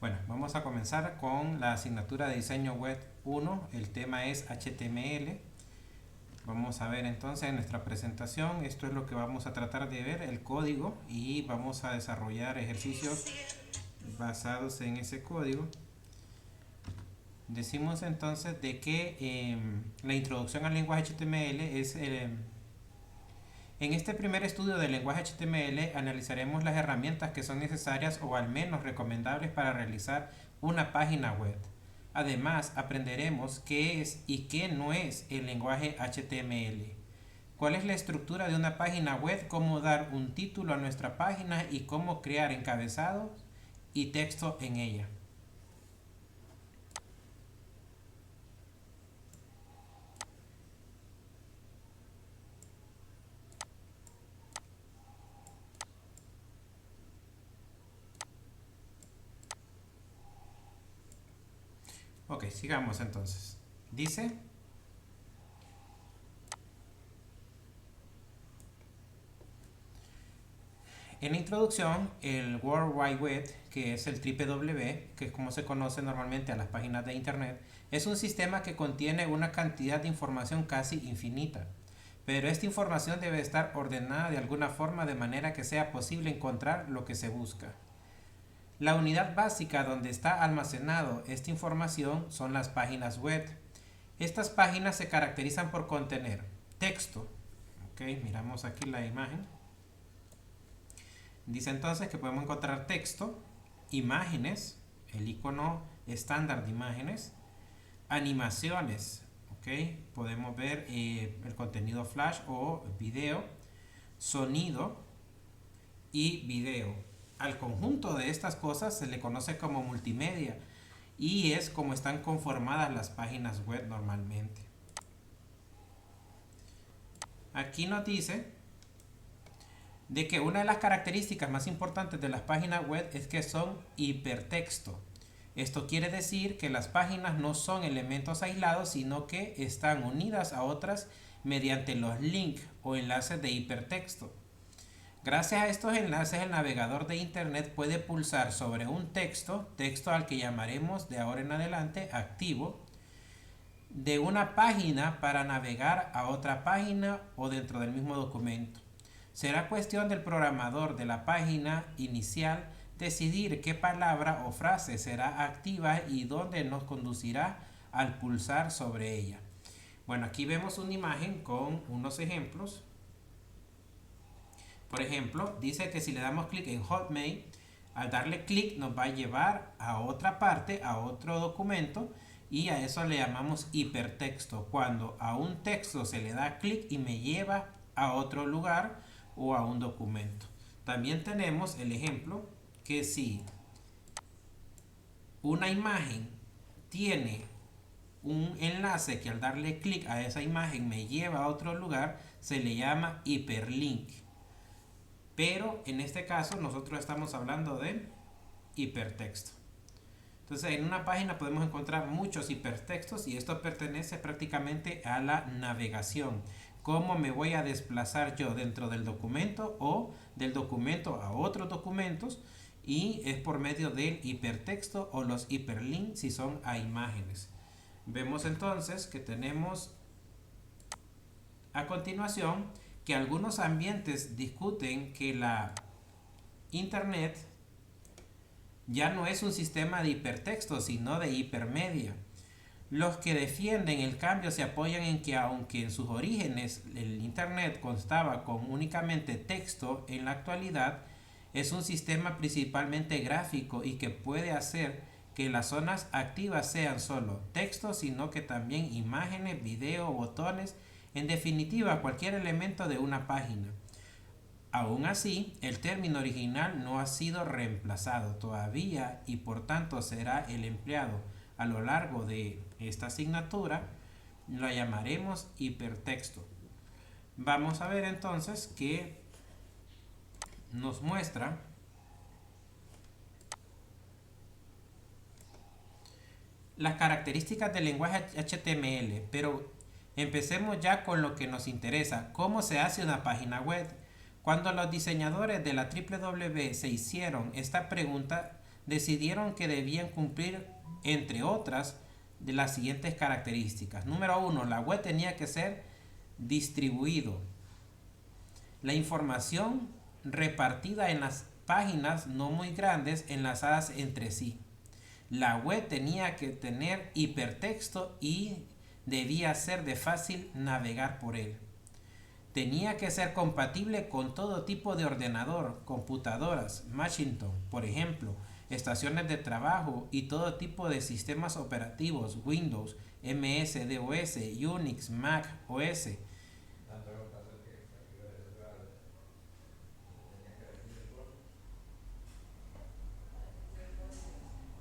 Bueno, vamos a comenzar con la asignatura de diseño web 1. El tema es HTML. Vamos a ver entonces en nuestra presentación, esto es lo que vamos a tratar de ver, el código, y vamos a desarrollar ejercicios basados en ese código. Decimos entonces de que la introducción al lenguaje HTML es en este primer estudio del lenguaje HTML analizaremos las herramientas que son necesarias o al menos recomendables para realizar una página web. Además, aprenderemos qué es y qué no es el lenguaje HTML. Cuál es la estructura de una página web, cómo dar un título a nuestra página y cómo crear encabezados y texto en ella. Ok, sigamos entonces. Dice: en la introducción, el World Wide Web, que es el www, que es como se conoce normalmente a las páginas de Internet, es un sistema que contiene una cantidad de información casi infinita. Pero esta información debe estar ordenada de alguna forma de manera que sea posible encontrar lo que se busca. La unidad básica donde está almacenado esta información son las páginas web. Estas páginas se caracterizan por contener texto. Ok, miramos aquí la imagen. Dice entonces que podemos encontrar texto, imágenes, el icono estándar de imágenes, animaciones, ¿ok? Podemos ver el contenido flash o video, sonido y video. Al conjunto de estas cosas se le conoce como multimedia y es como están conformadas las páginas web normalmente. Aquí nos dice de que una de las características más importantes de las páginas web es que son hipertexto. Esto quiere decir que las páginas no son elementos aislados, sino que están unidas a otras mediante los links o enlaces de hipertexto. Gracias a estos enlaces, el navegador de Internet puede pulsar sobre un texto al que llamaremos de ahora en adelante activo, de una página para navegar a otra página o dentro del mismo documento. Será cuestión del programador de la página inicial decidir qué palabra o frase será activa y dónde nos conducirá al pulsar sobre ella. Bueno, aquí vemos una imagen con unos ejemplos. Por ejemplo, dice que si le damos clic en Hotmail, al darle clic nos va a llevar a otra parte, a otro documento, y a eso le llamamos hipertexto. Cuando a un texto se le da clic y me lleva a otro lugar o a un documento. También tenemos el ejemplo que si una imagen tiene un enlace que al darle clic a esa imagen me lleva a otro lugar, se le llama hiperlink. Pero en este caso nosotros estamos hablando de hipertexto. Entonces en una página podemos encontrar muchos hipertextos y esto pertenece prácticamente a la navegación. Cómo me voy a desplazar yo dentro del documento o del documento a otros documentos, y es por medio del hipertexto o los hiperlinks si son a imágenes. Vemos entonces que tenemos a continuación que algunos ambientes discuten que la Internet ya no es un sistema de hipertexto, sino de hipermedia. Los que defienden el cambio se apoyan en que aunque en sus orígenes el Internet constaba con únicamente texto, en la actualidad es un sistema principalmente gráfico y que puede hacer que las zonas activas sean solo texto, sino que también imágenes, video, botones, en definitiva cualquier elemento de una página. Aún así, el término original no ha sido reemplazado todavía y por tanto será el empleado a lo largo de esta asignatura. Lo llamaremos hipertexto. Vamos a ver entonces que nos muestra las características del lenguaje HTML, pero empecemos ya con lo que nos interesa: cómo se hace una página web. Cuando los diseñadores de la WWW se hicieron esta pregunta, decidieron que debían cumplir, entre otras, de las siguientes características. Número 1, la web tenía que ser distribuido. La información repartida en las páginas no muy grandes enlazadas entre sí. La web tenía que tener hipertexto y debía ser de fácil navegar por él. Tenía que ser compatible con todo tipo de ordenador, computadoras, Macintosh, por ejemplo, estaciones de trabajo y todo tipo de sistemas operativos, Windows, MS-DOS, Unix, Mac OS.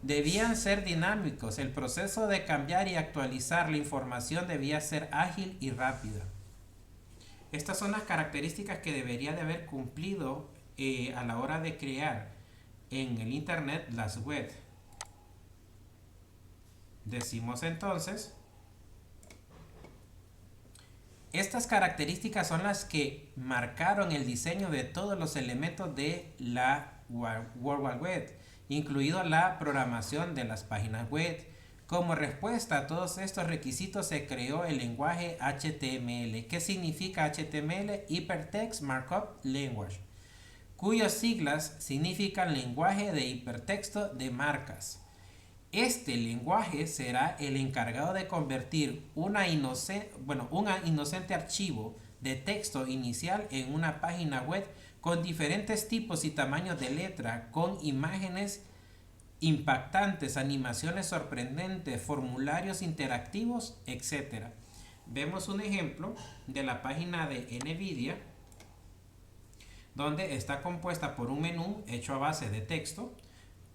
Debían ser dinámicos, el proceso de cambiar y actualizar la información debía ser ágil y rápida. Estas son las características que debería de haber cumplido a la hora de crear en el Internet las web. Decimos entonces, estas características son las que marcaron el diseño de todos los elementos de la World Wide Web, incluido la programación de las páginas web. Como respuesta a todos estos requisitos se creó el lenguaje HTML. ¿Qué significa HTML? Hypertext Markup Language, cuyas siglas significan lenguaje de hipertexto de marcas. Este lenguaje será el encargado de convertir un inocente archivo de texto inicial en una página web con diferentes tipos y tamaños de letra, con imágenes impactantes, animaciones sorprendentes, formularios interactivos, etc. Vemos un ejemplo de la página de NVIDIA, donde está compuesta por un menú hecho a base de texto,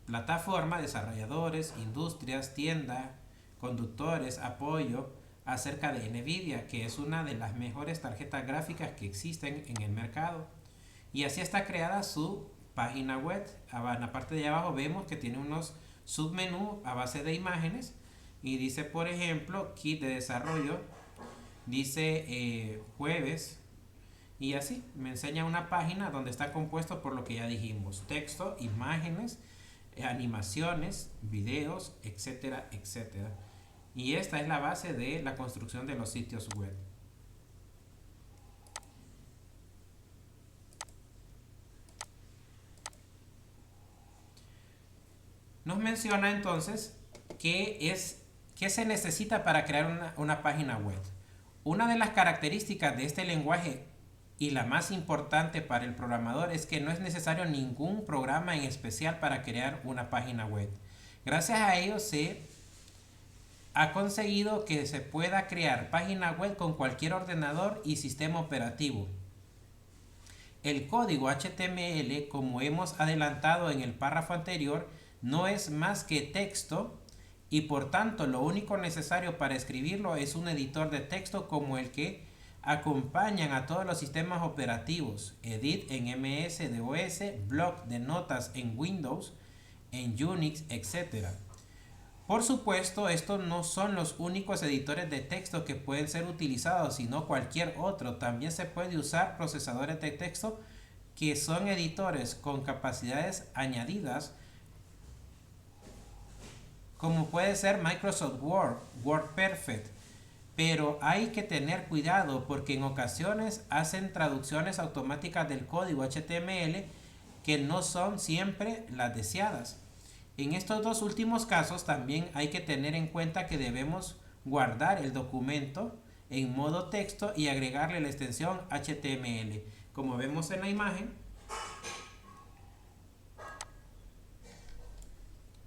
plataforma, desarrolladores, industrias, tienda, conductores, apoyo, acerca de NVIDIA, que es una de las mejores tarjetas gráficas que existen en el mercado. Y así está creada su página web. En la parte de abajo vemos que tiene unos submenús a base de imágenes y dice, por ejemplo, kit de desarrollo, dice jueves, y así me enseña una página donde está compuesto por lo que ya dijimos: texto, imágenes, animaciones, videos, etcétera, etcétera. Y esta es la base de la construcción de los sitios web. Nos menciona entonces qué se necesita para crear una página web. Una de las características de este lenguaje, y la más importante para el programador, es que no es necesario ningún programa en especial para crear una página web. Gracias a ello se ha conseguido que se pueda crear página web con cualquier ordenador y sistema operativo. El código HTML, como hemos adelantado en el párrafo anterior, no es más que texto y por tanto lo único necesario para escribirlo es un editor de texto como el que acompañan a todos los sistemas operativos: Edit en MS-DOS, Block de notas en Windows, en Unix, etc. Por supuesto, estos no son los únicos editores de texto que pueden ser utilizados, sino cualquier otro. También se puede usar procesadores de texto que son editores con capacidades añadidas, como puede ser Microsoft Word, WordPerfect. Pero hay que tener cuidado porque en ocasiones hacen traducciones automáticas del código HTML que no son siempre las deseadas. En estos dos últimos casos también hay que tener en cuenta que debemos guardar el documento en modo texto y agregarle la extensión HTML. Como vemos en la imagen,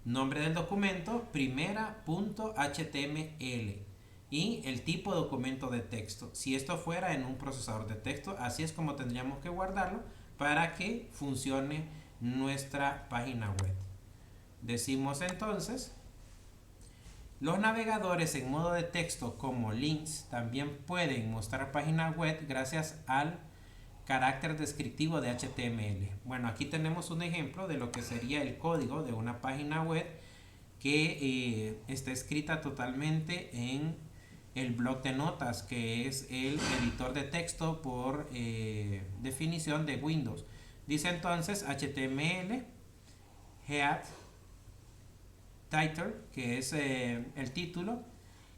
nombre del documento, primera.html, y el tipo de documento de texto. Si esto fuera en un procesador de texto, así es como tendríamos que guardarlo para que funcione nuestra página web. Decimos entonces, los navegadores en modo de texto como links también pueden mostrar páginas web gracias al carácter descriptivo de HTML. Bueno, aquí tenemos un ejemplo de lo que sería el código de una página web que está escrita totalmente en el bloc de notas, que es el editor de texto por definición de Windows. Dice entonces HTML, head, title, que es el título,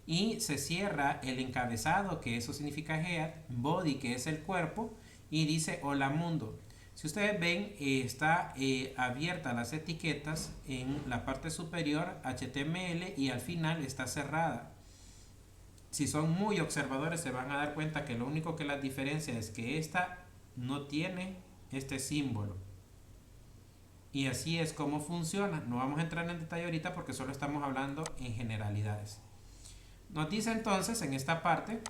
y se cierra el encabezado, que eso significa head, body, que es el cuerpo, y dice hola mundo. Si ustedes ven, está abierta las etiquetas en la parte superior HTML y al final está cerrada. Si son muy observadores se van a dar cuenta que lo único que las diferencia es que esta no tiene este símbolo. Y así es como funciona. No vamos a entrar en detalle ahorita porque solo estamos hablando en generalidades. Nos dice entonces en esta parte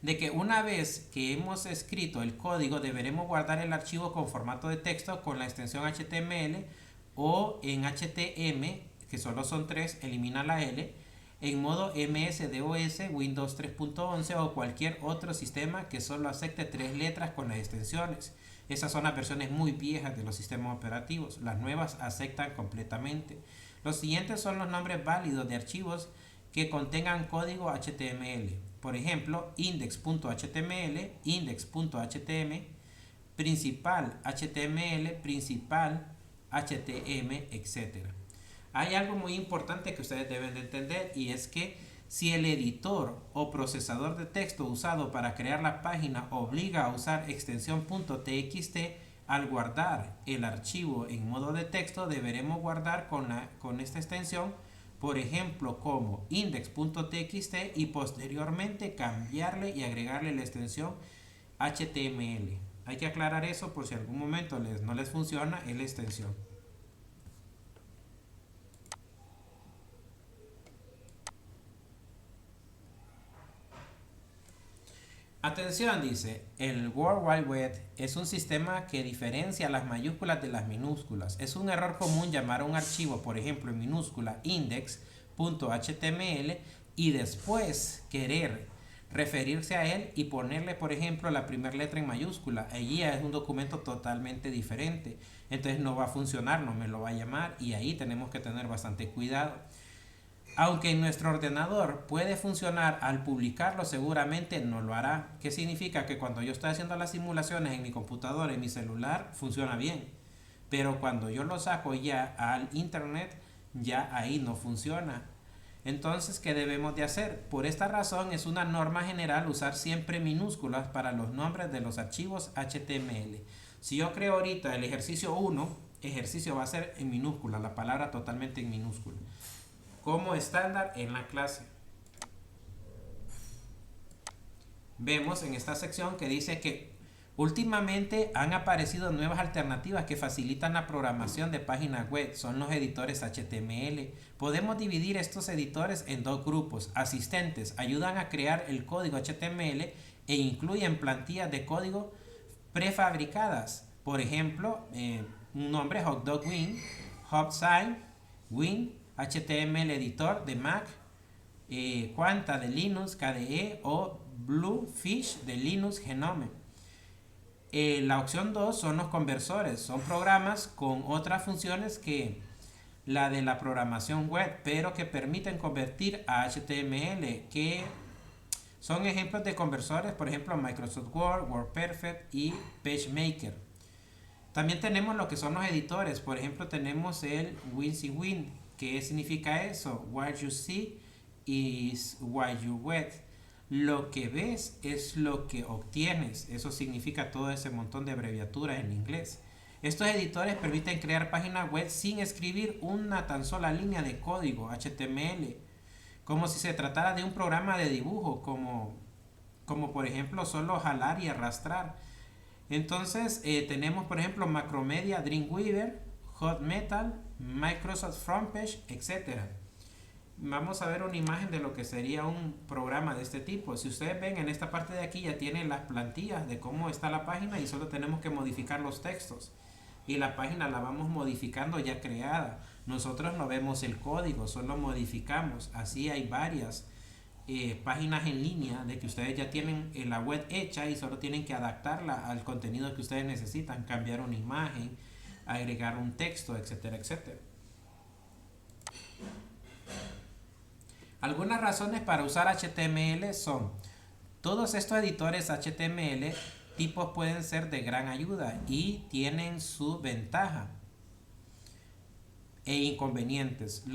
de que una vez que hemos escrito el código deberemos guardar el archivo con formato de texto con la extensión HTML o en HTM, que solo son 3, elimina la L, en modo MS-DOS, Windows 3.11 o cualquier otro sistema que solo acepte 3 letras con las extensiones. Esas son las versiones muy viejas de los sistemas operativos. Las nuevas aceptan completamente. Los siguientes son los nombres válidos de archivos que contengan código HTML. Por ejemplo, index.html, index.htm, principal HTML, principal HTM, etc. Hay algo muy importante que ustedes deben de entender y es que si el editor o procesador de texto usado para crear la página obliga a usar extensión .txt, al guardar el archivo en modo de texto deberemos guardar con esta extensión, por ejemplo como index.txt y posteriormente cambiarle y agregarle la extensión HTML. Hay que aclarar eso por si algún momento no les funciona la extensión. Atención, dice, el World Wide Web es un sistema que diferencia las mayúsculas de las minúsculas. Es un error común llamar a un archivo, por ejemplo, en minúscula index.html y después querer referirse a él y ponerle, por ejemplo, la primera letra en mayúscula. Allí es un documento totalmente diferente. Entonces no va a funcionar, no me lo va a llamar y ahí tenemos que tener bastante cuidado. Aunque en nuestro ordenador puede funcionar, al publicarlo seguramente no lo hará. ¿Qué significa? Que cuando yo estoy haciendo las simulaciones en mi computadora, en mi celular, funciona bien. Pero cuando yo lo saco ya al internet, ya ahí no funciona. Entonces, ¿qué debemos de hacer? Por esta razón es una norma general usar siempre minúsculas para los nombres de los archivos HTML. Si yo creo ahorita el ejercicio 1, ejercicio va a ser en minúscula, la palabra totalmente en minúscula, como estándar en la clase. Vemos en esta sección que dice que últimamente han aparecido nuevas alternativas que facilitan la programación de páginas web. Son los editores HTML. Podemos dividir estos editores en dos grupos. Asistentes ayudan a crear el código HTML e incluyen plantillas de código prefabricadas. Por ejemplo, un nombre HotDogWin, HotSign, Win, HTML Editor de Mac, Quanta de Linux, KDE o Bluefish de Linux Genome. La opción 2 son los conversores. Son programas con otras funciones que la de la programación web, pero que permiten convertir a HTML, que son ejemplos de conversores, por ejemplo Microsoft Word, WordPerfect y PageMaker. También tenemos lo que son los editores. Por ejemplo, tenemos el WinCWin. ¿Qué significa eso? What you see is what you get. Lo que ves es lo que obtienes. Eso significa todo ese montón de abreviaturas en inglés. Estos editores permiten crear páginas web sin escribir una tan sola línea de código HTML, como si se tratara de un programa de dibujo, como por ejemplo solo jalar y arrastrar. Entonces tenemos por ejemplo Macromedia, Dreamweaver, Hot Metal, Microsoft Frontpage, etc. Vamos a ver una imagen de lo que sería un programa de este tipo. Si ustedes ven en esta parte de aquí ya tienen las plantillas de cómo está la página y solo tenemos que modificar los textos. Y la página la vamos modificando ya creada. Nosotros no vemos el código, solo modificamos. Así hay varias páginas en línea de que ustedes ya tienen la web hecha y solo tienen que adaptarla al contenido que ustedes necesitan, cambiar una imagen, agregar un texto, etcétera, etcétera. Algunas razones para usar HTML son: todos estos editores HTML tipos pueden ser de gran ayuda y tienen su ventaja. e inconvenientes.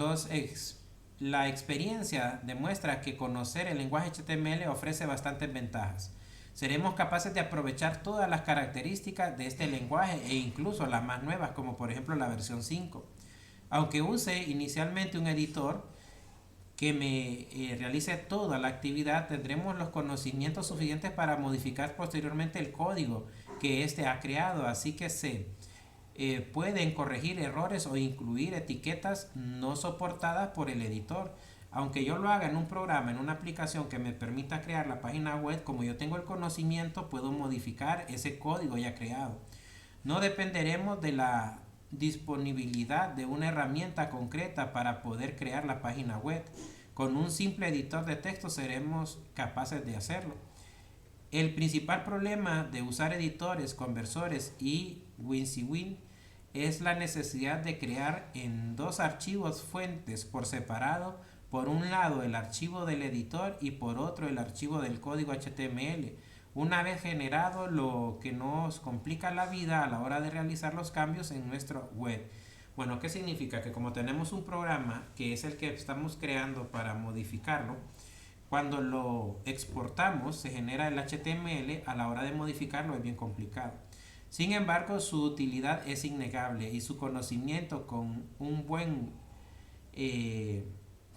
La experiencia demuestra que conocer el lenguaje HTML ofrece bastantes ventajas. Seremos capaces de aprovechar todas las características de este lenguaje e incluso las más nuevas, como por ejemplo la versión 5. Aunque use inicialmente un editor que me realice toda la actividad, tendremos los conocimientos suficientes para modificar posteriormente el código que éste ha creado, así que se pueden corregir errores o incluir etiquetas no soportadas por el editor. Aunque yo lo haga en un programa, en una aplicación que me permita crear la página web, como yo tengo el conocimiento, puedo modificar ese código ya creado. No dependeremos de la disponibilidad de una herramienta concreta para poder crear la página web. Con un simple editor de texto seremos capaces de hacerlo. El principal problema de usar editores, conversores y WYSIWYG es la necesidad de crear en dos archivos fuentes por separado, por un lado el archivo del editor y por otro el archivo del código HTML. Una vez generado, lo que nos complica la vida a la hora de realizar los cambios en nuestra web. Bueno, ¿qué significa? Que como tenemos un programa que es el que estamos creando para modificarlo, cuando lo exportamos se genera el HTML, a la hora de modificarlo es bien complicado. Sin embargo, su utilidad es innegable y su conocimiento con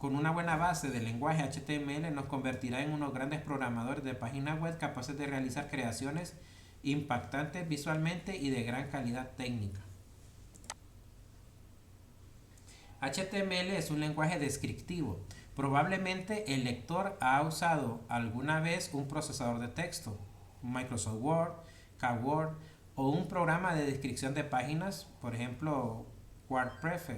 una buena base de lenguaje HTML nos convertirá en unos grandes programadores de páginas web capaces de realizar creaciones impactantes visualmente y de gran calidad técnica. HTML es un lenguaje descriptivo. Probablemente el lector ha usado alguna vez un procesador de texto, Microsoft Word, KWord o un programa de descripción de páginas, por ejemplo WordPress.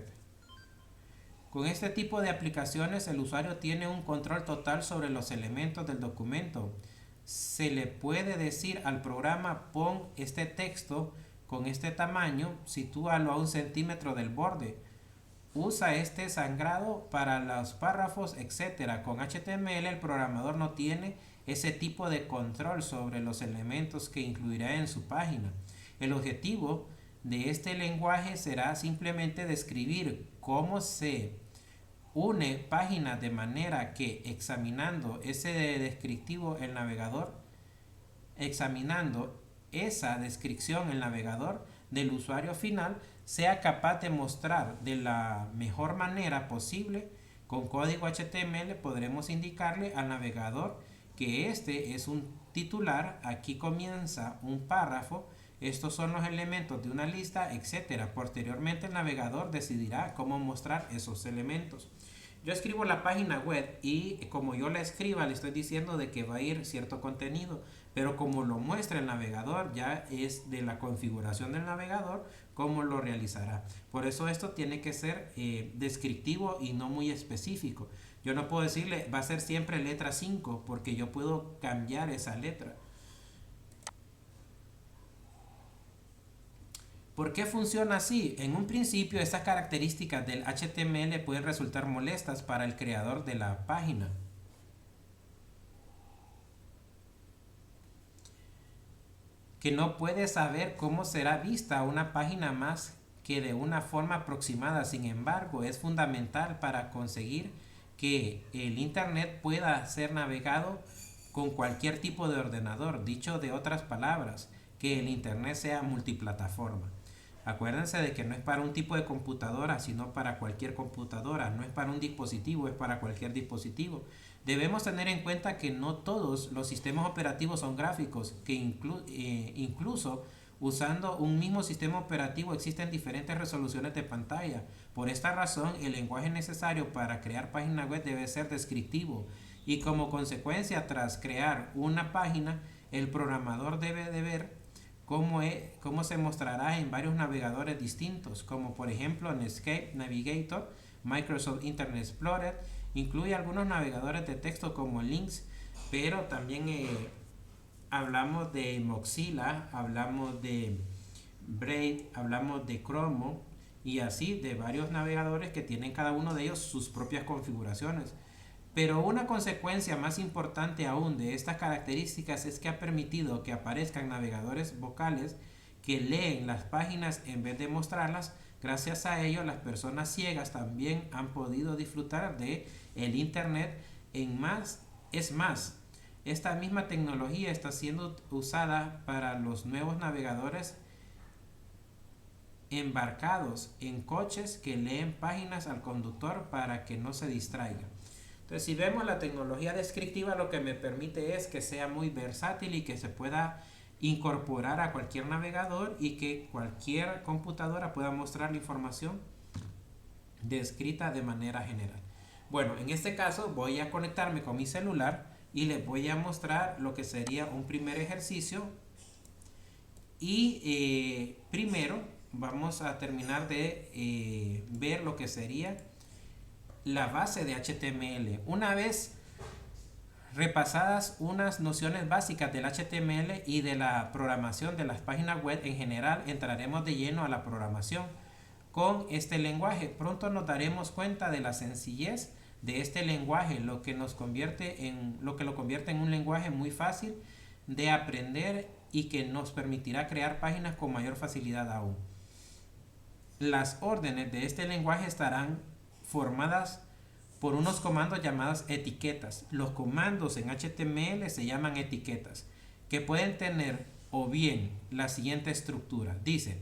Con este tipo de aplicaciones el usuario tiene un control total sobre los elementos del documento. Se le puede decir al programa: pon este texto con este tamaño, sitúalo a 1 centímetro del borde, usa este sangrado para los párrafos, etc. Con HTML el programador no tiene ese tipo de control sobre los elementos que incluirá en su página. El objetivo de este lenguaje será simplemente describir cómo se une páginas de manera que examinando ese descriptivo el navegador, examinando esa descripción el navegador del usuario final sea capaz de mostrar de la mejor manera posible. Con código HTML podremos indicarle al navegador que este es un titular, aquí comienza un párrafo, estos son los elementos de una lista, etc. Posteriormente el navegador decidirá cómo mostrar esos elementos. Yo escribo la página web y como yo la escriba le estoy diciendo de que va a ir cierto contenido, pero como lo muestra el navegador ya es de la configuración del navegador cómo lo realizará. Por eso esto tiene que ser descriptivo y no muy específico. Yo no puedo decirle va a ser siempre letra 5 porque yo puedo cambiar esa letra. ¿Por qué funciona así? En un principio, estas características del HTML pueden resultar molestas para el creador de la página. Que no puede saber cómo será vista una página más que de una forma aproximada. Sin embargo, es fundamental para conseguir que el Internet pueda ser navegado con cualquier tipo de ordenador. Dicho de otras palabras, que el Internet sea multiplataforma. Acuérdense de que no es para un tipo de computadora, sino para cualquier computadora. No es para un dispositivo, es para cualquier dispositivo. Debemos tener en cuenta que no todos los sistemas operativos son gráficos, que incluso usando un mismo sistema operativo existen diferentes resoluciones de pantalla. Por esta razón, el lenguaje necesario para crear páginas web debe ser descriptivo y como consecuencia, tras crear una página, el programador debe de ver cómo se mostrará en varios navegadores distintos, como por ejemplo Netscape Navigator, Microsoft Internet Explorer, incluye algunos navegadores de texto como Lynx, pero también hablamos de Mozilla, hablamos de Brave, hablamos de Chrome y así de varios navegadores que tienen cada uno de ellos sus propias configuraciones. Pero una consecuencia más importante aún de estas características es que ha permitido que aparezcan navegadores vocales que leen las páginas en vez de mostrarlas Gracias a ello, las personas ciegas también han podido disfrutar de el Internet es más, esta misma tecnología está siendo usada para los nuevos navegadores embarcados en coches que leen páginas al conductor para que no se distraiga. Entonces, si vemos, la tecnología descriptiva lo que me permite es que sea muy versátil y que se pueda incorporar a cualquier navegador y que cualquier computadora pueda mostrar la información descrita de manera general. Bueno, en este caso voy a conectarme con mi celular y les voy a mostrar lo que sería un primer ejercicio. Y primero vamos a terminar de ver lo que sería la base de HTML. Una vez repasadas unas nociones básicas del HTML y de la programación de las páginas web en general, entraremos de lleno a la programación con este lenguaje. Pronto nos daremos cuenta de la sencillez de este lenguaje, lo que lo convierte en un lenguaje muy fácil de aprender y que nos permitirá crear páginas con mayor facilidad aún. Las órdenes de este lenguaje estarán formadas por unos comandos llamados etiquetas. Los comandos en HTML se llaman etiquetas, que pueden tener o bien la siguiente estructura. Dice,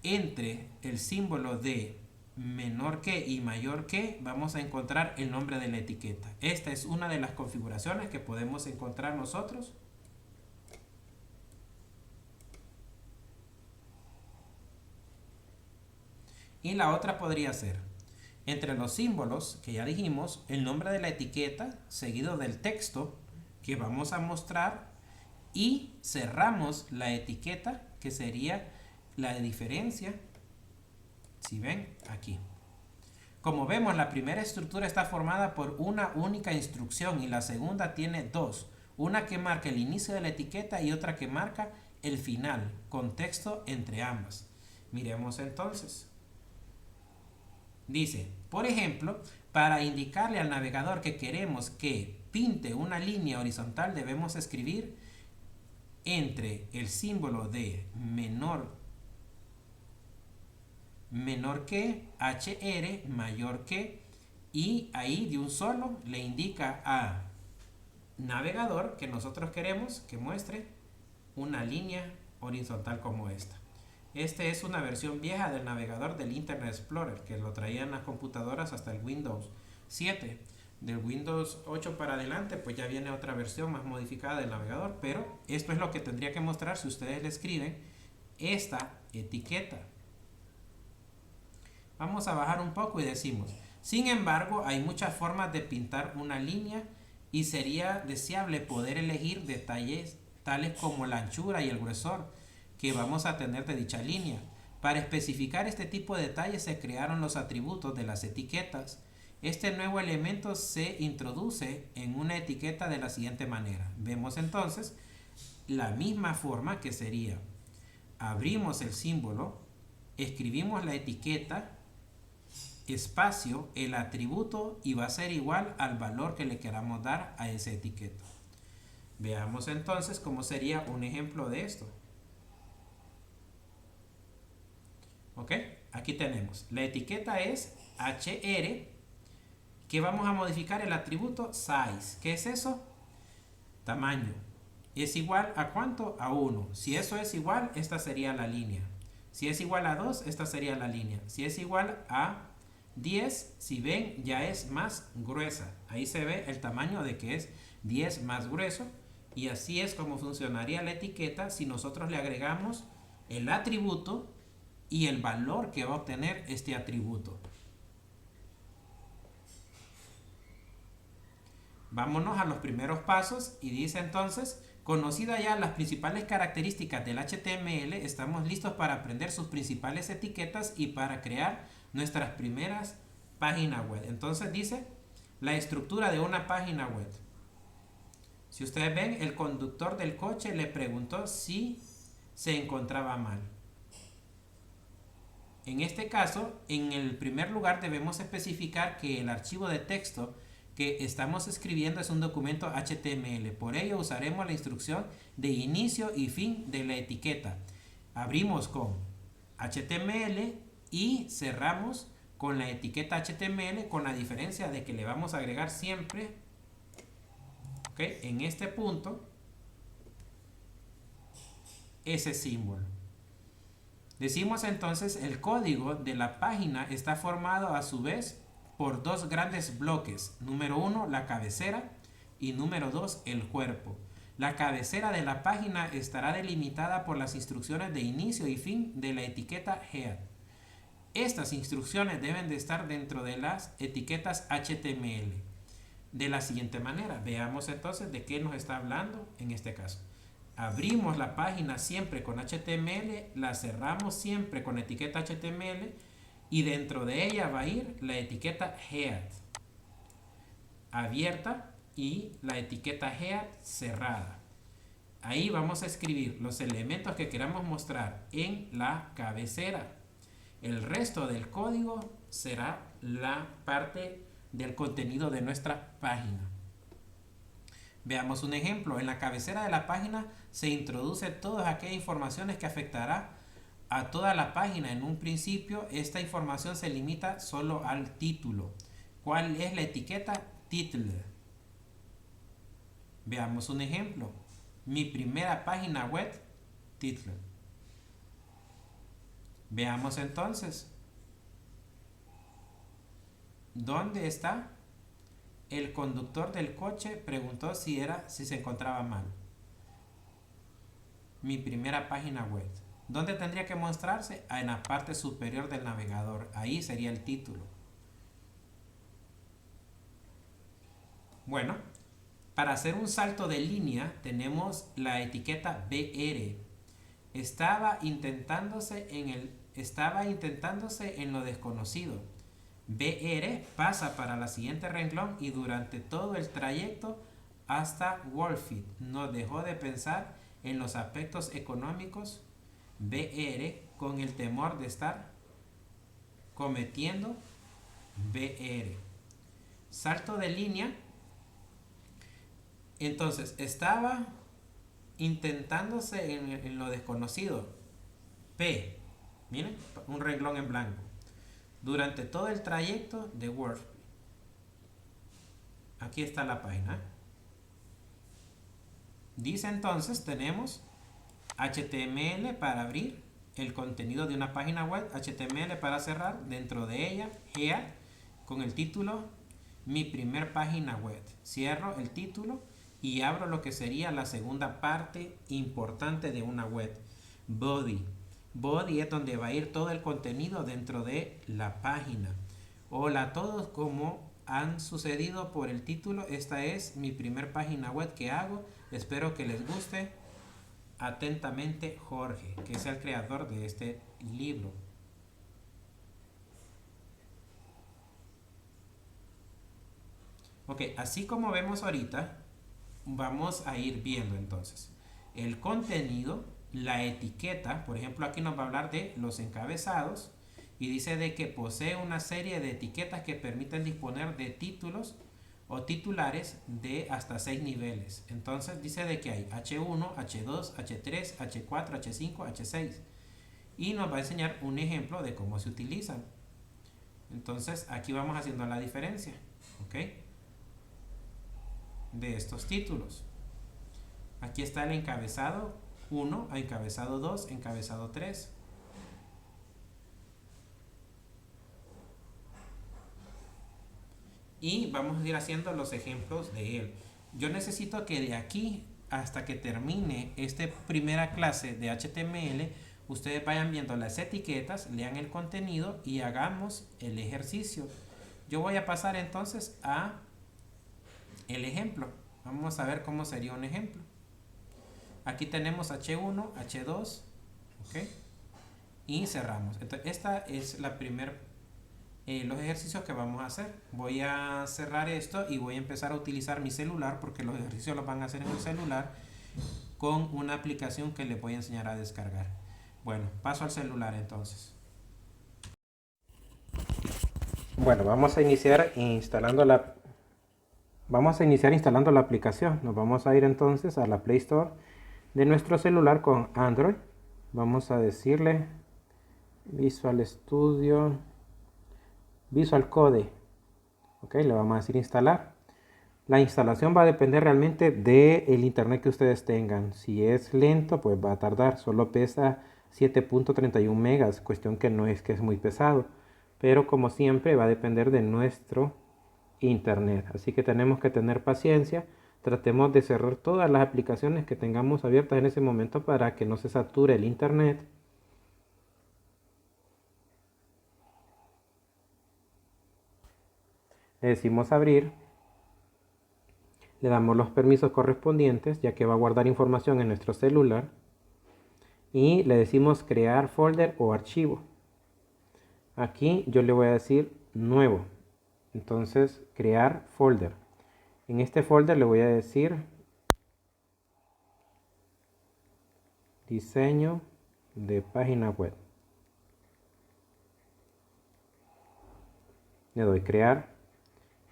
entre el símbolo de menor que y mayor que vamos a encontrar el nombre de la etiqueta. Esta es una de las configuraciones que podemos encontrar nosotros. Y la otra podría ser, entre los símbolos, que ya dijimos, el nombre de la etiqueta, seguido del texto que vamos a mostrar, y cerramos la etiqueta, que sería la de diferencia. Si ven, aquí. Como vemos, la primera estructura está formada por una única instrucción y la segunda tiene dos. Una que marca el inicio de la etiqueta y otra que marca el final, con texto entre ambas. Miremos entonces. Dice, por ejemplo, para indicarle al navegador que queremos que pinte una línea horizontal, debemos escribir entre el símbolo de menor que, HR, mayor que, y ahí de un solo le indica a navegador que nosotros queremos que muestre una línea horizontal como esta. Este es una versión vieja del navegador del Internet Explorer, que lo traían las computadoras hasta el Windows 7. Del Windows 8 para adelante, pues ya viene otra versión más modificada del navegador, pero esto es lo que tendría que mostrar si ustedes le escriben esta etiqueta. Vamos a bajar un poco y decimos, sin embargo, hay muchas formas de pintar una línea y sería deseable poder elegir detalles tales como la anchura y el gruesor que vamos a tener de dicha línea. Para especificar este tipo de detalles se crearon los atributos de las etiquetas. Este nuevo elemento se introduce en una etiqueta de la siguiente manera. Vemos entonces la misma forma, que sería, abrimos el símbolo, escribimos la etiqueta, espacio, el atributo, y va a ser igual al valor que le queramos dar a esa etiqueta. Veamos entonces cómo sería un ejemplo de esto. ¿Ok? Aquí tenemos, la etiqueta es HR, que vamos a modificar el atributo size. ¿Qué es eso? Tamaño. ¿Es igual a cuánto? A 1. Si eso es igual, esta sería la línea. Si es igual a 2, esta sería la línea. Si es igual a 10, si ven, ya es más gruesa. Ahí se ve el tamaño de que es 10 más grueso. Y así es como funcionaría la etiqueta si nosotros le agregamos el atributo y el valor que va a obtener este atributo. Vámonos a los primeros pasos y dice entonces, conocida ya las principales características del HTML, estamos listos para aprender sus principales etiquetas y para crear nuestras primeras páginas web. Entonces dice, la estructura de una página web. Si ustedes ven, el conductor del coche le preguntó si se encontraba mal. En este caso, en el primer lugar debemos especificar que el archivo de texto que estamos escribiendo es un documento HTML. Por ello usaremos la instrucción de inicio y fin de la etiqueta. Abrimos con HTML y cerramos con la etiqueta HTML, con la diferencia de que le vamos a agregar siempre, ¿ok?, en este punto ese símbolo. Decimos entonces el código de la página está formado a su vez por dos grandes bloques. Número 1, la cabecera, y número 2, el cuerpo. La cabecera de la página estará delimitada por las instrucciones de inicio y fin de la etiqueta head. Estas instrucciones deben de estar dentro de las etiquetas HTML. De la siguiente manera, veamos entonces de qué nos está hablando en este caso. Abrimos la página siempre con HTML, la cerramos siempre con etiqueta HTML y dentro de ella va a ir la etiqueta head abierta y la etiqueta head cerrada. Ahí vamos a escribir los elementos que queramos mostrar en la cabecera. El resto del código será la parte del contenido de nuestra página. Veamos un ejemplo. En la cabecera de la página se introduce todas aquellas informaciones que afectará a toda la página. En un principio, esta información se limita solo al título. ¿Cuál es la etiqueta? Title. Veamos un ejemplo. Mi primera página web, title. Veamos entonces. ¿Dónde está? El conductor del coche preguntó si se encontraba mal. Mi primera página web. ¿Dónde tendría que mostrarse? En la parte superior del navegador. Ahí sería el título. Bueno, para hacer un salto de línea tenemos la etiqueta BR. Estaba intentándose en lo desconocido. BR pasa para la siguiente renglón y durante todo el trayecto hasta Wolfit no dejó de pensar en los aspectos económicos. BR con el temor de estar cometiendo BR. Salto de línea. Entonces estaba intentándose en lo desconocido. P. Miren, un renglón en blanco. Durante todo el trayecto de WordPress. Aquí está la página. Dice entonces, tenemos HTML para abrir el contenido de una página web, HTML para cerrar, dentro de ella, head, con el título, mi primer página web. Cierro el título y abro lo que sería la segunda parte importante de una web, body. Body es donde va a ir todo el contenido dentro de la página. Hola a todos, como han sucedido por el título, esta es mi primer página web que hago. Espero que les guste. Atentamente, Jorge, que es el creador de este libro. Ok, así como vemos ahorita, vamos a ir viendo entonces el contenido, la etiqueta. Por ejemplo, aquí nos va a hablar de los encabezados y dice de que posee una serie de etiquetas que permiten disponer de títulos o titulares de hasta 6 niveles. Entonces dice de que hay H1, H2, H3, H4, H5, H6 y nos va a enseñar un ejemplo de cómo se utilizan. Entonces aquí vamos haciendo la diferencia, ¿ok?, de estos títulos. Aquí está el encabezado 1, encabezado 2, encabezado 3. Y vamos a ir haciendo los ejemplos de él. Yo necesito que de aquí hasta que termine esta primera clase de HTML, ustedes vayan viendo las etiquetas, lean el contenido y hagamos el ejercicio. Yo voy a pasar entonces a el ejemplo. Vamos a ver cómo sería un ejemplo. Aquí tenemos H1, H2, ¿ok? Y cerramos. Entonces, esta es la primera, los ejercicios que vamos a hacer. Voy a cerrar esto y voy a empezar a utilizar mi celular, porque los ejercicios los van a hacer en el celular con una aplicación que les voy a enseñar a descargar. Bueno, paso al celular entonces. Bueno, vamos a iniciar instalando la aplicación. Nos vamos a ir entonces a la Play Store de nuestro celular con Android. Vamos a decirle Visual Studio, Visual Code. Ok, le vamos a decir instalar. La instalación va a depender realmente del internet que ustedes tengan. Si es lento, pues va a tardar. Solo pesa 7.31 megas, cuestión que no es que es muy pesado. Pero como siempre va a depender de nuestro internet. Así que tenemos que tener paciencia. Tratemos de cerrar todas las aplicaciones que tengamos abiertas en ese momento para que no se sature el internet. Le decimos abrir. Le damos los permisos correspondientes, ya que va a guardar información en nuestro celular. Y le decimos crear folder o archivo. Aquí yo le voy a decir nuevo. Entonces, crear folder. En este folder le voy a decir diseño de página web. Le doy crear.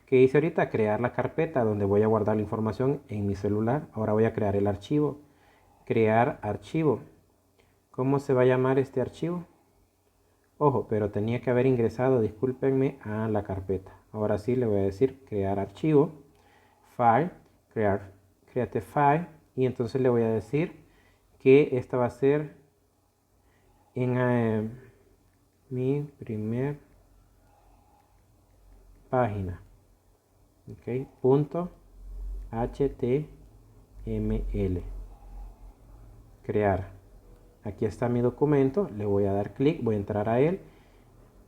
¿Qué hice ahorita? Crear la carpeta donde voy a guardar la información en mi celular. Ahora voy a crear el archivo. Crear archivo. ¿Cómo se va a llamar este archivo? Ojo, pero tenía que haber ingresado, discúlpenme, a la carpeta. Ahora sí le voy a decir crear archivo, file, create file, y entonces le voy a decir que esta va a ser en mi primer página. Ok, punto html. Crear. Aquí está mi documento, le voy a dar clic, voy a entrar a él.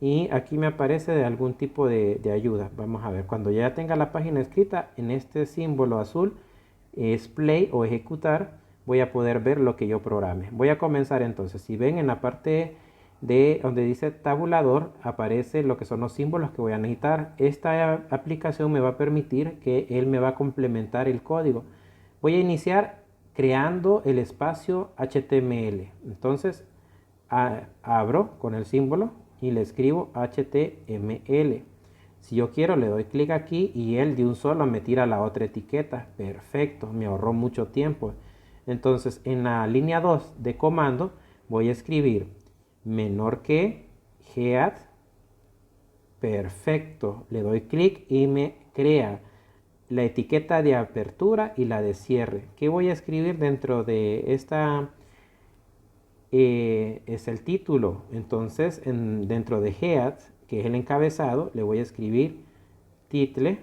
Y aquí me aparece de algún tipo de ayuda. Vamos a ver, cuando ya tenga la página escrita, en este símbolo azul es play o ejecutar, voy a poder ver lo que yo programe. Voy a comenzar entonces. Si ven en la parte de donde dice tabulador, aparece lo que son los símbolos que voy a necesitar. Esta aplicación me va a permitir que él me va a complementar el código. Voy a iniciar creando el espacio HTML. Entonces abro con el símbolo y le escribo HTML. Si yo quiero le doy clic aquí y él de un solo me tira la otra etiqueta. Perfecto, me ahorró mucho tiempo. Entonces en la línea 2 de comando voy a escribir menor que head. Perfecto, le doy clic y me crea la etiqueta de apertura y la de cierre. ¿Qué voy a escribir dentro de esta? Es el título. Entonces, dentro de head, que es el encabezado, le voy a escribir title.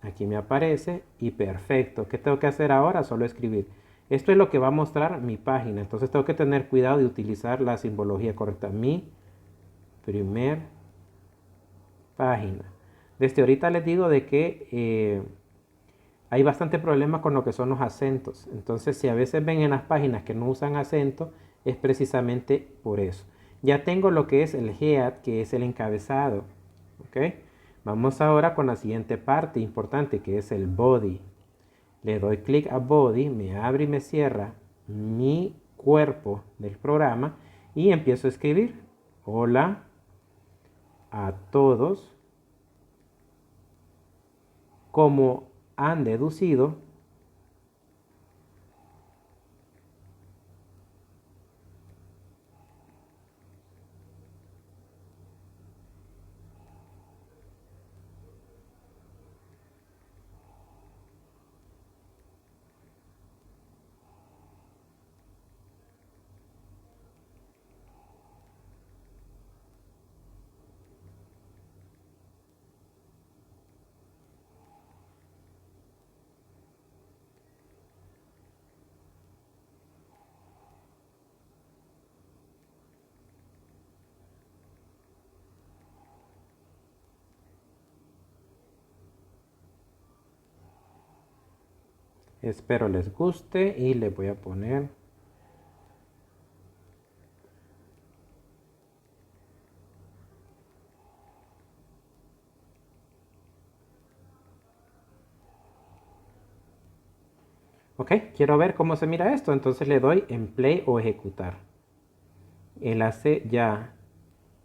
Aquí me aparece y perfecto. ¿Qué tengo que hacer ahora? Solo escribir. Esto es lo que va a mostrar mi página. Entonces tengo que tener cuidado de utilizar la simbología correcta. Mi primer página. Desde ahorita les digo de que hay bastante problema con lo que son los acentos. Entonces, si a veces ven en las páginas que no usan acento, es precisamente por eso. Ya tengo lo que es el head, que es el encabezado. ¿Ok? Vamos ahora con la siguiente parte importante, que es el body. Le doy clic a body, me abre y me cierra mi cuerpo del programa y empiezo a escribir. Hola a todos. Como han deducido, espero les guste y le voy a poner ok, quiero ver cómo se mira esto, entonces le doy en play o ejecutar. Él hace ya,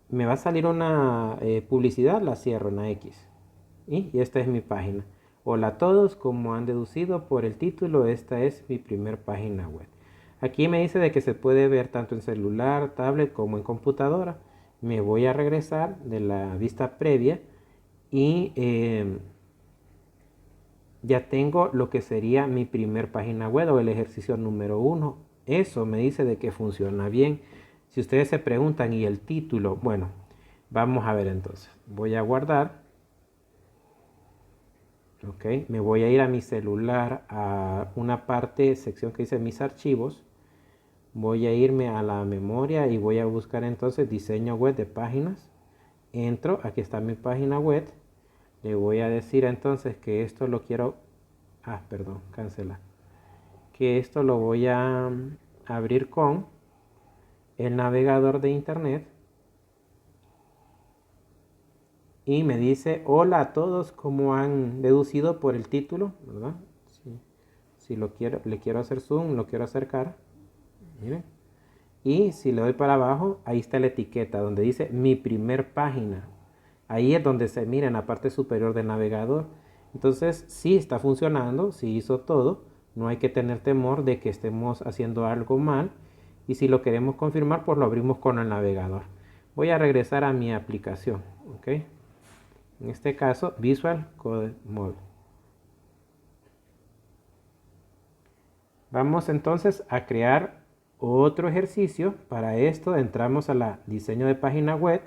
me va a salir una publicidad, la cierro en la X. Y esta es mi página. Hola a todos, como han deducido por el título, esta es mi primer página web. Aquí me dice de que se puede ver tanto en celular, tablet como en computadora. me voy a regresar de la vista previa y ya tengo lo que sería mi primer página web o el ejercicio número 1. Eso me dice de que funciona bien. Si ustedes se preguntan, ¿y el título? Bueno, vamos a ver entonces. Voy a guardar. Ok, me voy a ir a mi celular a una parte, sección que dice mis archivos. Voy a irme a la memoria y voy a buscar entonces diseño web de páginas. Entro, aquí está mi página web. Le voy a decir entonces que esto lo quiero, perdón, cancela. Que esto lo voy a abrir con el navegador de internet. Y me dice, hola a todos, como han deducido por el título, ¿verdad? Si lo quiero, le quiero hacer zoom, lo quiero acercar. Miren. Y si le doy para abajo, ahí está la etiqueta donde dice mi primer página. Ahí es donde se mira en la parte superior del navegador. Entonces, sí está funcionando, sí hizo todo. No hay que tener temor de que estemos haciendo algo mal. Y si lo queremos confirmar, pues lo abrimos con el navegador. Voy a regresar a mi aplicación. ¿Ok? En este caso, Visual Code Mode. Vamos entonces a crear otro ejercicio. Para esto entramos a la diseño de página web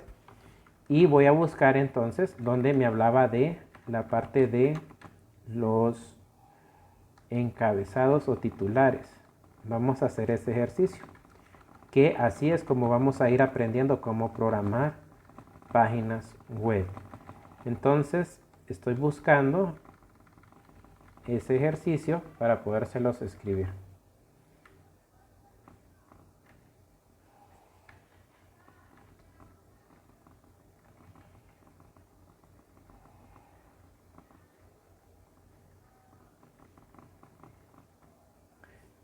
y voy a buscar entonces donde me hablaba de la parte de los encabezados o titulares. Vamos a hacer ese ejercicio, que así es como vamos a ir aprendiendo cómo programar páginas web. Entonces estoy buscando ese ejercicio para podérselos escribir.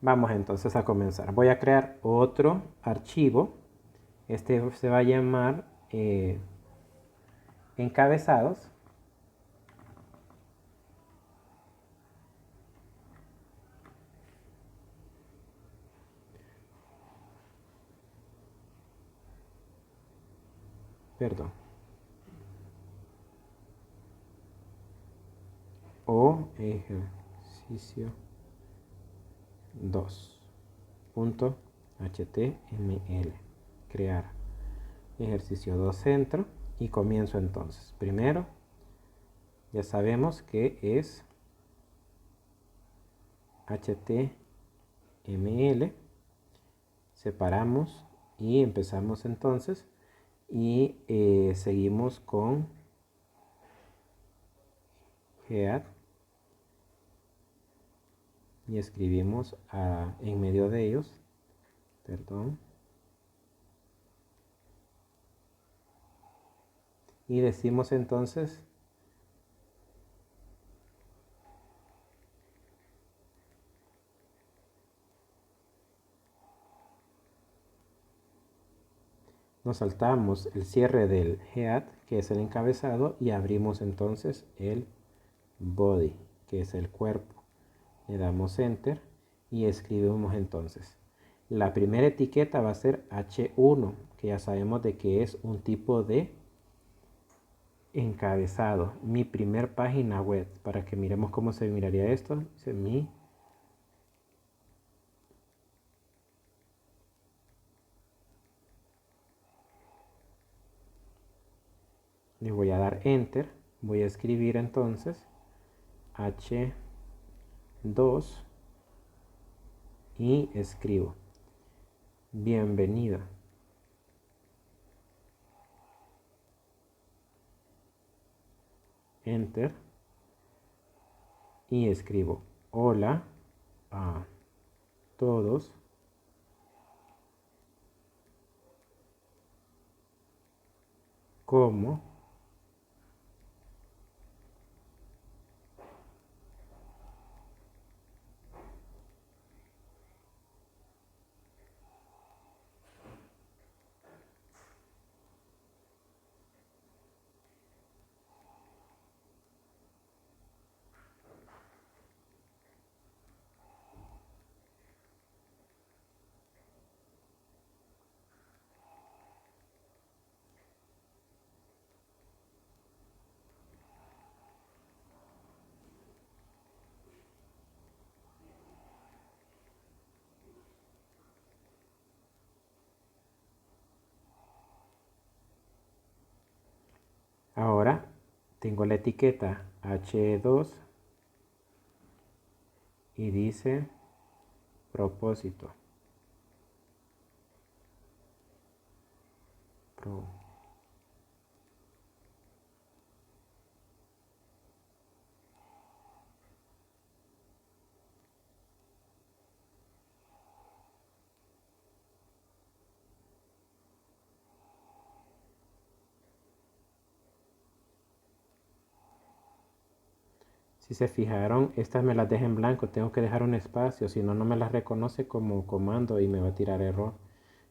Vamos entonces a comenzar. Voy a crear otro archivo. Este se va a llamar encabezados. Perdón. O ejercicio 2.html. Crear ejercicio 2 centro y comienzo entonces. Primero, ya sabemos que es HTML. Separamos y empezamos entonces y seguimos con head y escribimos en medio de ellos, perdón, y decimos entonces nos saltamos el cierre del head, que es el encabezado, y abrimos entonces el body, que es el cuerpo. Le damos enter y escribimos entonces. La primera etiqueta va a ser H1, que ya sabemos de que es un tipo de encabezado. Mi primer página web, para que miremos cómo se miraría esto. Dice mi. Le voy a dar enter. Voy a escribir entonces H2 y escribo bienvenida. Enter y escribo hola a todos. ¿Cómo Ahora tengo la etiqueta H2 y dice propósito. Si se fijaron, estas me las dejé en blanco, tengo que dejar un espacio, si no, no me las reconoce como comando y me va a tirar error.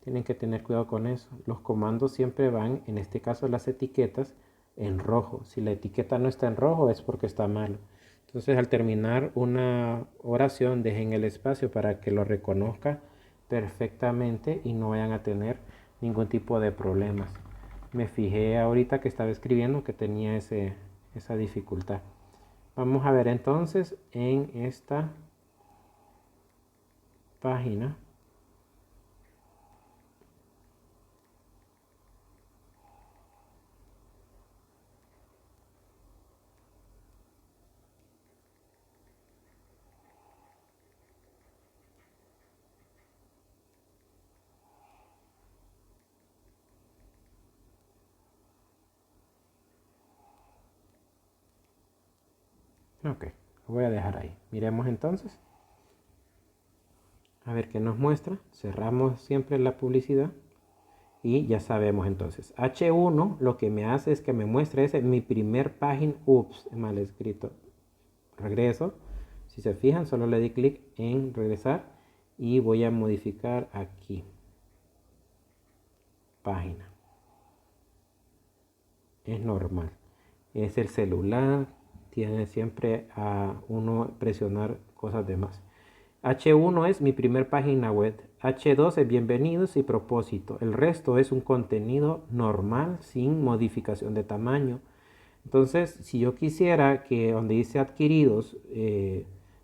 Tienen que tener cuidado con eso. Los comandos siempre van, en este caso las etiquetas, en rojo. Si la etiqueta no está en rojo es porque está malo. Entonces al terminar una oración dejen el espacio para que lo reconozca perfectamente y no vayan a tener ningún tipo de problemas. Me fijé ahorita que estaba escribiendo que tenía esa dificultad. Vamos a ver entonces en esta página. Ok, lo voy a dejar ahí. Miremos entonces. A ver qué nos muestra. Cerramos siempre la publicidad. Y ya sabemos entonces. H1 lo que me hace es que me muestre ese mi primer página. Ups, mal escrito. Regreso. Si se fijan, solo le di clic en regresar. Y voy a modificar aquí. Página. Es normal. Es el celular. Tiene siempre a uno presionar cosas de más. H1 es mi primer página web. H2 es bienvenidos y propósito. El resto es un contenido normal sin modificación de tamaño. Entonces, si yo quisiera que donde dice adquiridos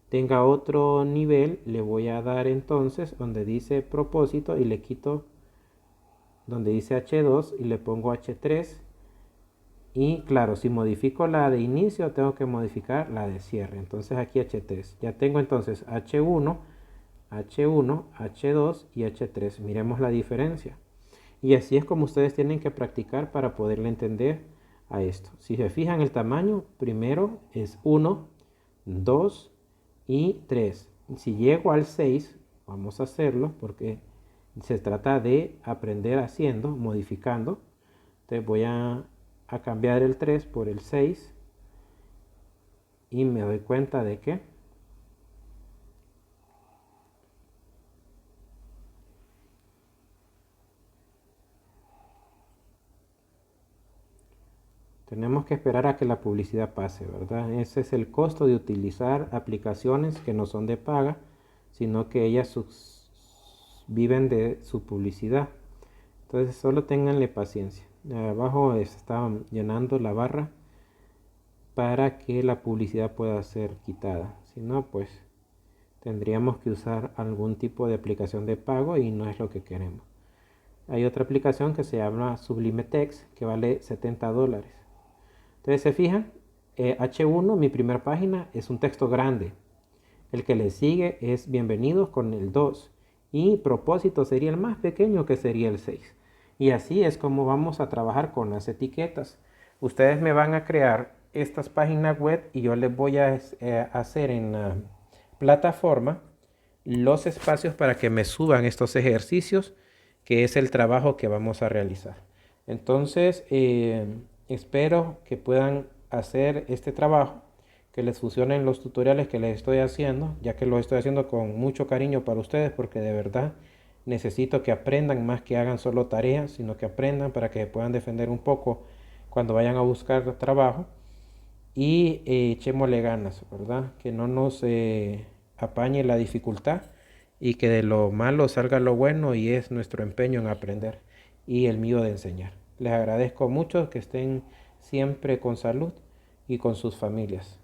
tenga otro nivel, le voy a dar entonces donde dice propósito y le quito donde dice H2 y le pongo H3. Y claro, si modifico la de inicio, tengo que modificar la de cierre. Entonces aquí H3. Ya tengo entonces H1, H1, H2 y H3. Miremos la diferencia. Y así es como ustedes tienen que practicar para poderle entender a esto. Si se fijan el tamaño, primero es 1, 2 y 3. Si llego al 6, vamos a hacerlo porque se trata de aprender haciendo, modificando. Entonces voy a cambiar el 3 por el 6 y me doy cuenta de que tenemos que esperar a que la publicidad pase, ¿verdad? Ese es el costo de utilizar aplicaciones que no son de paga, sino que ellas viven de su publicidad. Entonces solo ténganle paciencia. Abajo está llenando la barra para que la publicidad pueda ser quitada. Si no, pues tendríamos que usar algún tipo de aplicación de pago y no es lo que queremos. Hay otra aplicación que se llama Sublime Text que vale $70. Entonces se fijan, H1, mi primera página, es un texto grande. El que le sigue es bienvenidos con el 2. Y propósito sería el más pequeño, que sería el 6. Y así es como vamos a trabajar con las etiquetas. Ustedes me van a crear estas páginas web y yo les voy a hacer en la plataforma los espacios para que me suban estos ejercicios, que es el trabajo que vamos a realizar. Entonces, espero que puedan hacer este trabajo, que les funcionen los tutoriales que les estoy haciendo, ya que lo estoy haciendo con mucho cariño para ustedes, porque de verdad necesito que aprendan más que hagan solo tareas, sino que aprendan para que puedan defender un poco cuando vayan a buscar trabajo. Y echémosle ganas, ¿verdad? Que no nos apañe la dificultad y que de lo malo salga lo bueno, y es nuestro empeño en aprender y el mío de enseñar. Les agradezco mucho, que estén siempre con salud y con sus familias.